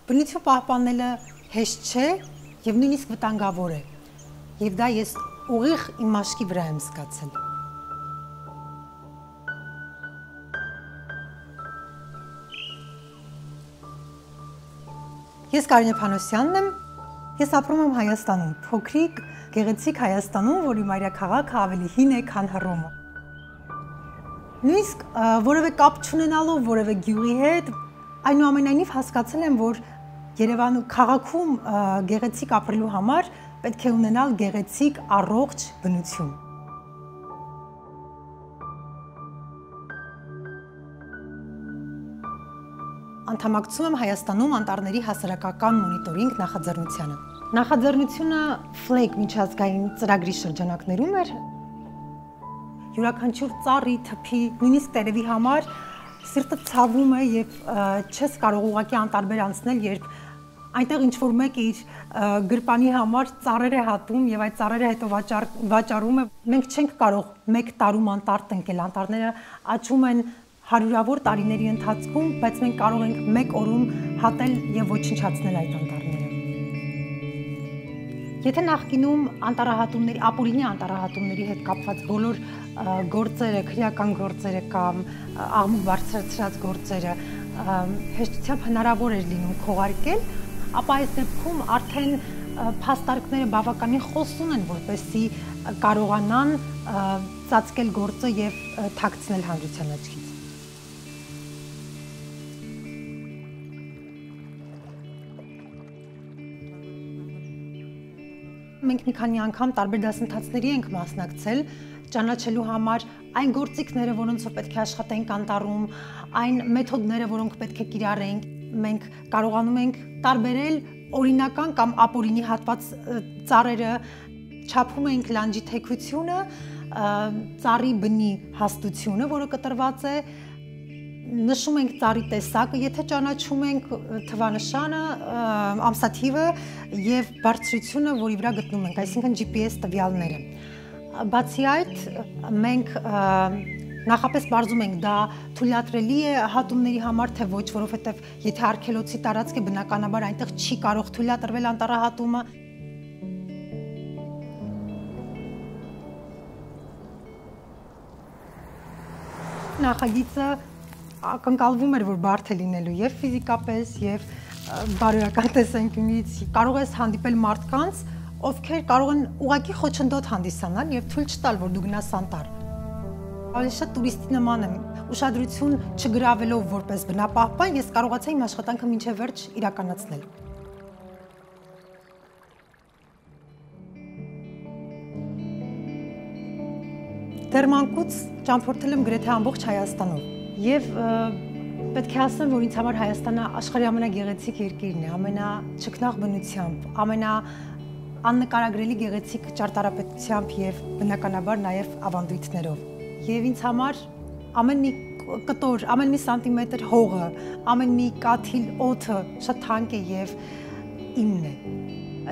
Բնություն պահպանելը հեշտ չէ եւ նույնիսկ վտանգավոր է։ Եվ դա ես ուղիղ իմ մաշկի վրա եմ զգացել։ Ես Կարինե Փանոսյանն եմ, ես ապրում եմ Հայաստանում, փոքրիկ, գեղեցիկ Հայաստանում, որի մայրաքաղաքը ավելի հին է, քան Հռոմը։ Նույնիսկ որևէ կապ չունենալով որևէ գյուղի հետ, այնուամենայնիվ հասկացել եմ, որ Երևանում քաղաքում գեղեցիկ ապրելու համար պետք է ունենալ գեղեցիկ, առողջ բնություն։ Անդամակցում եմ Հայաստանում անտառների հասարակական մոնիտորինգ նախաձեռնությանը։ Նախաձեռնությունը FLAG միջազգային ծրագրի շրջանակներում էր։ Յուրաքանչյուր ծառի, թփի, նույնիսկ տերևի համար սիրտը ցավում է եւ չես կարող ուղղակի անտարբեր անցնել, երբ այնտեղ ինչ-որ մեկը իր գրպանի համար ծառեր է հատում եւ այդ ծառերը հետո վաճառում է։ Մենք չենք կարող մեկ տարում անտառ տնկել, անտառները աճում են հարյուրավոր տարիների ընթացքում, բայց մենք կարող ենք մեկ օրում հատել եւ ոչնչացնել այդ անտառները։ Եթե նախկինում անտառահատումների, ապօրինի անտառահատումների հետ կապված բոլոր գործերը, քրեական գործերը կամ աղմուկ բարձրացրած գործերը հեշտությամբ հնարավոր էր լինում քողարկել, ապա այս դեպքում արդեն փաստարկները բավականին խոսուն են, որպեսզի կարողանան ծածկել գործը եւ թաքցնել հանրության աչքից։ Մենք մի քանի անգամ տարբեր դասընթացների ենք մասնակցել, ճանաչելու համար այն գործիքները, որոնցով պետք է աշխատենք անտառում, այն մեթոդները, որոնք պետք է կիրառենք, մենք կարողանում ենք տարբերել օրինական կամ ապօրինի հատված ծառերը, չափում ենք լանջի թեքությունը, ծառի բնի հաստությունը, որը կտրված է, նշում ենք ծառի տեսակը, եթե ճանաչում ենք թվանշանը, ամսաթիվը եւ բարձրությունը, որի վրա գտնում ենք, այսինքն GPS տվյալները։ Բացի այդ, մենք նախապես բարձում ենք դա թույլատրելի է հատումների համար, թե ոչ, որովհետեւ եթե արգելոցի տարածք է, բնականաբար այնտեղ չի կարող թույլատրվել անտառահատումը։ Նախագիծը ակնկալվում էր, որ բարդ է լինելու եւ ֆիզիկապես, եւ բարոյական տեսանկյունից։ Կարող ես հանդիպել մարդկանց, ովքեր կարող են ուղղակի խոչընդոտ հանդիսանալ եւ թույլ չտալ, որ դու գնաս անտառ։ Ավելի շատ տուրիստի նման եմ, ուշադրություն չգրավելով որպես բնապահպան, ես կարողացա իմ աշխատանքը մինչև վերջ իրականացնել։ Դեռ մանկուց ճամփորդել եմ գրեթե ամբողջ Հայաստանով եւ պետք է ասեմ, որ ինձ համար Հայաստանը աշխարհի ամենագեղեցիկ երկիրն է, ամենաչքնաղ բնությամբ, ամենաաննկարագրելի գեղեցիկ ճարտարապետությամբ եւ բնականաբար նաեւ ավանդույթներով։ Եվ ինձ համար ամեն մի կտոր, ամեն մի սանտիմետր հողը, ամեն մի կաթիլ օդը շատ թանկ է եւ իմն է։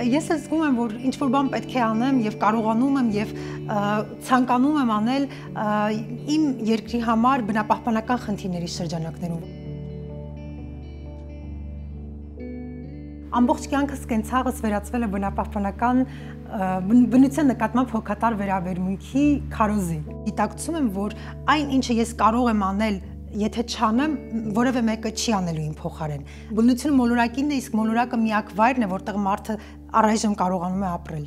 Ես զգում եմ, որ ինչ-որ բան պետք է անեմ եւ կարողանում եմ եւ ցանկանում եմ անել իմ երկրի համար բնապահպանական խնդիրների շրջանակներում։ Ամբողջ կյանքս կենցաղս վերածվել է բնապահպանական բնության նկատմամբ հոգատար վերաբերմունքի քարոզի։ Գիտակցում եմ, որ այն, ինչը ես կարող եմ անել, եթե չանեմ, որևէ մեկը չի անելու իմ փոխարեն։ Բնությունը մոլորակինն է, իսկ մոլորակը միակ վայրն է, որտեղ մարդը առայժմ կարողանում է ապրել։